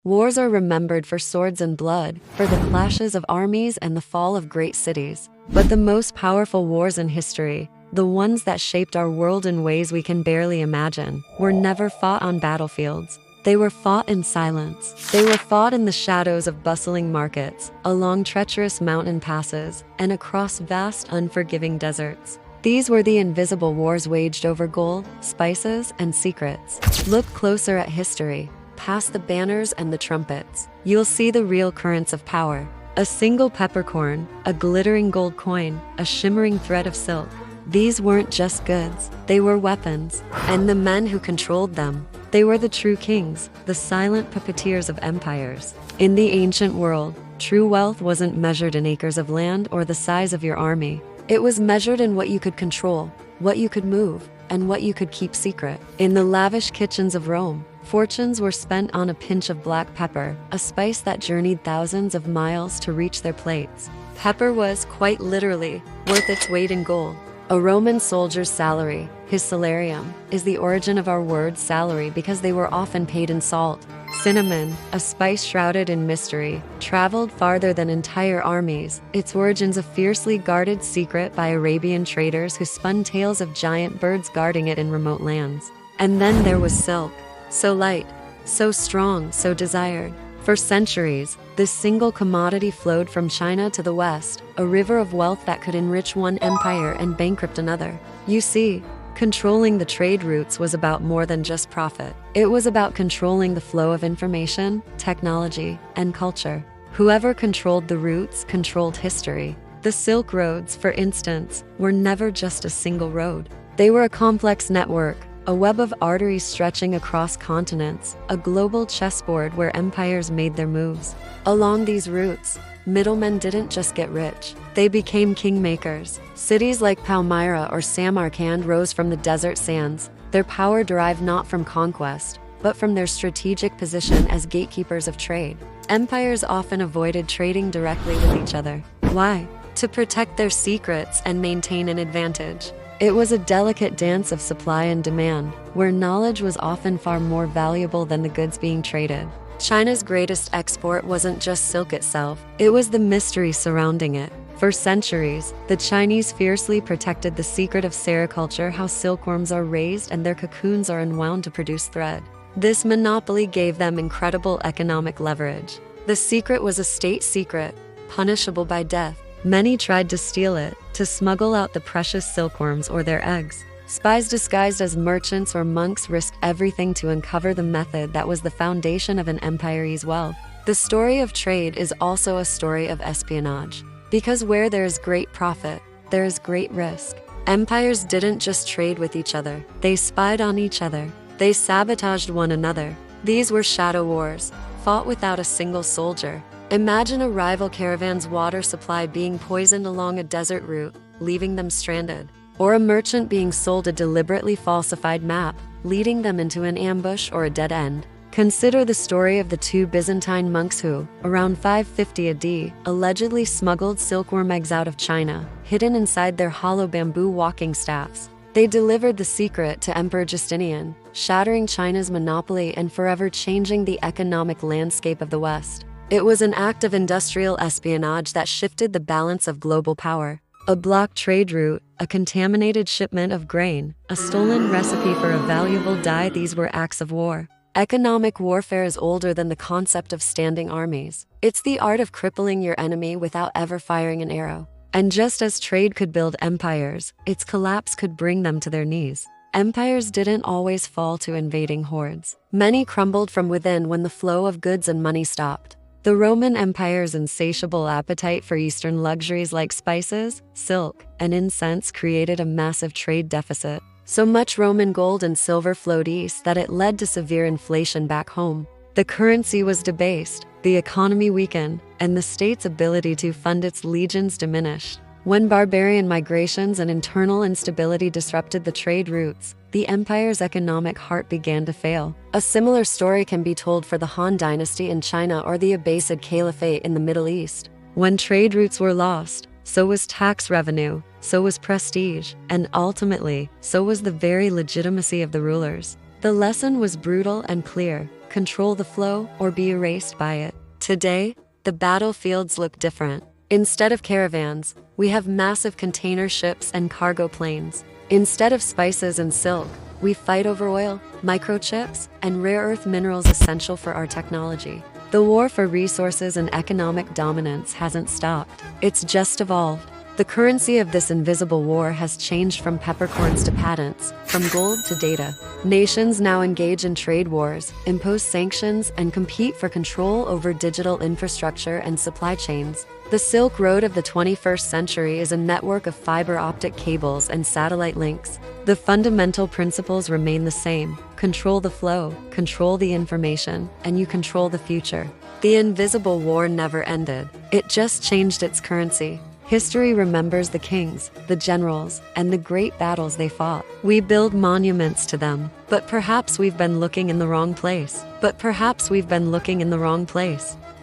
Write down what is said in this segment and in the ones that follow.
Wars are remembered for swords and blood, for the clashes of armies and the fall of great cities. But the most powerful wars in history, the ones that shaped our world in ways we can barely imagine, were never fought on battlefields. They were fought in silence. They were fought in the shadows of bustling markets, along treacherous mountain passes, and across vast, unforgiving deserts. These were the invisible wars waged over gold, spices, and secrets. Look closer at history, past the banners and the trumpets. You'll see the real currents of power. A single peppercorn, a glittering gold coin, a shimmering thread of silk. These weren't just goods, they were weapons. And the men who controlled them, they were the true kings, the silent puppeteers of empires. In the ancient world, true wealth wasn't measured in acres of land or the size of your army. It was measured in what you could control, what you could move, and what you could keep secret. In the lavish kitchens of Rome, fortunes were spent on a pinch of black pepper, a spice that journeyed thousands of miles to reach their plates. Pepper was, quite literally, worth its weight in gold. A Roman soldier's salary, his salarium, is the origin of our word salary because they were often paid in salt. Cinnamon, a spice shrouded in mystery, traveled farther than entire armies, its origins a fiercely guarded secret by Arabian traders who spun tales of giant birds guarding it in remote lands. And then there was silk, so light, so strong, so desired. For centuries, this single commodity flowed from China to the West, a river of wealth that could enrich one empire and bankrupt another. You see, controlling the trade routes was about more than just profit. It was about controlling the flow of information, technology, and culture. Whoever controlled the routes controlled history. The Silk Roads, for instance, were never just a single road. They were a complex network, a web of arteries stretching across continents, a global chessboard where empires made their moves. Along these routes, middlemen didn't just get rich, they became kingmakers. Cities like Palmyra or Samarkand rose from the desert sands. Their power derived not from conquest, but from their strategic position as gatekeepers of trade. Empires often avoided trading directly with each other. Why? To protect their secrets and maintain an advantage. It was a delicate dance of supply and demand, where knowledge was often far more valuable than the goods being traded. China's greatest export wasn't just silk itself, it was the mystery surrounding it. For centuries, the Chinese fiercely protected the secret of sericulture, how silkworms are raised and their cocoons are unwound to produce thread. This monopoly gave them incredible economic leverage. The secret was a state secret, punishable by death. Many tried to steal it, to smuggle out the precious silkworms or their eggs. Spies disguised as merchants or monks risked everything to uncover the method that was the foundation of an empire's wealth. The story of trade is also a story of espionage. Because where there is great profit, there is great risk. Empires didn't just trade with each other, they spied on each other. They sabotaged one another. These were shadow wars, fought without a single soldier. Imagine a rival caravan's water supply being poisoned along a desert route, leaving them stranded. Or a merchant being sold a deliberately falsified map, leading them into an ambush or a dead end. Consider the story of the two Byzantine monks who, around 550 AD, allegedly smuggled silkworm eggs out of China, hidden inside their hollow bamboo walking staffs. They delivered the secret to Emperor Justinian, shattering China's monopoly and forever changing the economic landscape of the West. It was an act of industrial espionage that shifted the balance of global power. A blocked trade route, a contaminated shipment of grain, a stolen recipe for a valuable dye, these were acts of war. Economic warfare is older than the concept of standing armies. It's the art of crippling your enemy without ever firing an arrow. And just as trade could build empires, its collapse could bring them to their knees. Empires didn't always fall to invading hordes. Many crumbled from within when the flow of goods and money stopped. The Roman Empire's insatiable appetite for Eastern luxuries like spices, silk, and incense created a massive trade deficit. So much Roman gold and silver flowed east that it led to severe inflation back home. The currency was debased, the economy weakened, and the state's ability to fund its legions diminished. When barbarian migrations and internal instability disrupted the trade routes, the empire's economic heart began to fail. A similar story can be told for the Han Dynasty in China or the Abbasid Caliphate in the Middle East. When trade routes were lost, so was tax revenue, so was prestige, and ultimately, so was the very legitimacy of the rulers. The lesson was brutal and clear. control the flow, or be erased by it. Today, the battlefields look different. Instead of caravans, we have massive container ships and cargo planes. Instead of spices and silk, we fight over oil, microchips, and rare earth minerals essential for our technology. The war for resources and economic dominance hasn't stopped. It's just evolved. The currency of this invisible war has changed from peppercorns to patents, from gold to data. Nations now engage in trade wars, impose sanctions, and compete for control over digital infrastructure and supply chains. The Silk Road of the 21st century is a network of fiber optic cables and satellite links. The fundamental principles remain the same. Control the flow, control the information, and you control the future. The invisible war never ended. It just changed its currency. History remembers the kings, the generals, and the great battles they fought. We build monuments to them, but perhaps we've been looking in the wrong place.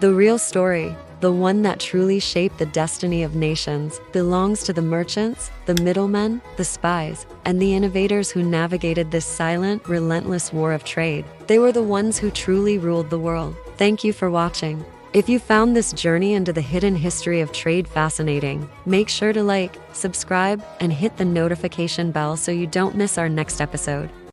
The real story, the one that truly shaped the destiny of nations, belongs to the merchants, the middlemen, the spies, and the innovators who navigated this silent, relentless war of trade. They were the ones who truly ruled the world. Thank you for watching. If you found this journey into the hidden history of trade fascinating, make sure to like, subscribe, and hit the notification bell so you don't miss our next episode.